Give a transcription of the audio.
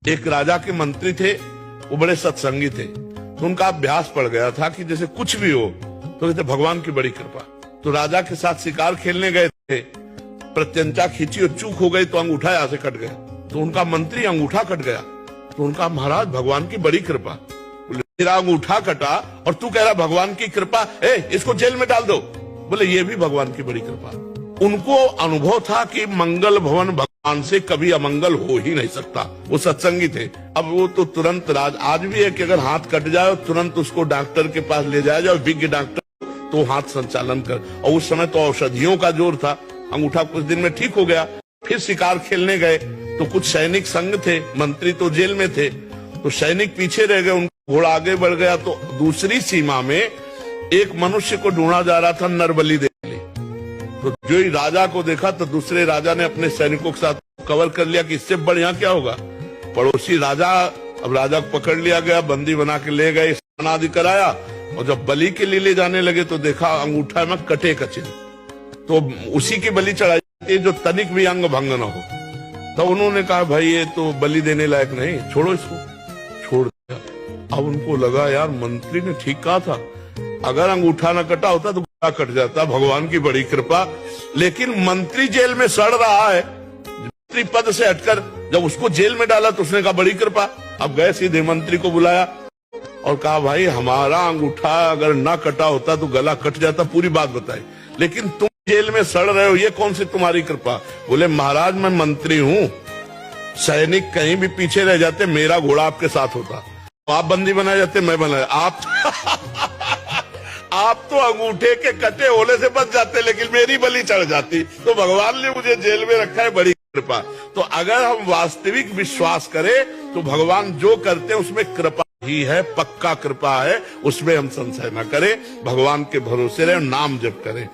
एक राजा के मंत्री थे, वो बड़े सत्संगी थे, तो उनका अभ्यास पड़ गया था कि जैसे कुछ भी हो तो कहते भगवान की बड़ी कृपा। तो राजा के साथ शिकार खेलने गए थे, प्रत्यंचा खींची और चूक हो गई तो अंगूठा यहाँ से कट गया। तो उनका मंत्री अंगूठा कट गया, तो उनका महाराज भगवान की बड़ी कृपा। बोले तेरा अंगूठा कटा और तू कह रहा भगवान की कृपा, इसको जेल में डाल दो। बोले ये भी भगवान की बड़ी कृपा। उनको अनुभव था कि मंगल भवन भगवान से कभी अमंगल हो ही नहीं सकता। वो सत्संगी थे। अब वो तो तुरंत आज भी है कि अगर हाथ कट जाए तुरंत उसको डॉक्टर के पास ले जाया जाए, विज्ञ डॉक्टर तो हाथ संचालन कर। और उस समय तो औषधियों का जोर था, अंगूठा कुछ दिन में ठीक हो गया। फिर शिकार खेलने गए तो कुछ सैनिक संग थे, मंत्री तो जेल में थे, तो सैनिक पीछे रह गए, उनका घोड़ा आगे बढ़ गया। तो दूसरी सीमा में एक मनुष्य को ढूंढा जा रहा था नरबली देने। तो जो ही राजा को देखा तो दूसरे राजा ने अपने सैनिकों के साथ कवर कर लिया कि इससे बढ़िया क्या होगा। पड़ोसी राजा, अब राजा को पकड़ लिया गया, बंदी बना के ले गए, स्नान आदि कराया, और जब बलि के लिए ले जाने लगे तो देखा अंगूठा में कटे का चिन्ह। तो उसी की बलि चढ़ाई जाती है जो तनिक भी अंग भंग न हो। तो उन्होंने कहा भाई ये तो बलि देने लायक नहीं, छोड़ो इसको। छोड़ दिया। अब उनको लगा यार मंत्री ने ठीक कहा था, अगर अंगूठा न कटा होता तो गला कट जाता, भगवान की बड़ी कृपा। लेकिन मंत्री जेल में सड़ रहा है, मंत्री पद से हटकर जब उसको जेल में डाला तो उसने कहा बड़ी कृपा। अब गए सीधे मंत्री को बुलाया और कहा भाई हमारा अंगूठा अगर ना कटा होता तो गला कट जाता, पूरी बात बताई, लेकिन तुम जेल में सड़ रहे हो, ये कौन सी तुम्हारी कृपा। बोले महाराज मैं मंत्री हूँ, सैनिक कहीं भी पीछे रह जाते मेरा घोड़ा आपके साथ होता, तो आप बंदी बनाए जाते मैं बनाया, आप तो अंगूठे के कटे होने से बच जाते लेकिन मेरी बलि चढ़ जाती। तो भगवान ने मुझे जेल में रखा है, बड़ी कृपा। तो अगर हम वास्तविक विश्वास करें तो भगवान जो करते हैं उसमें कृपा ही है, पक्का कृपा है, उसमें हम संशय न करें, भगवान के भरोसे रहे, नाम जप करें।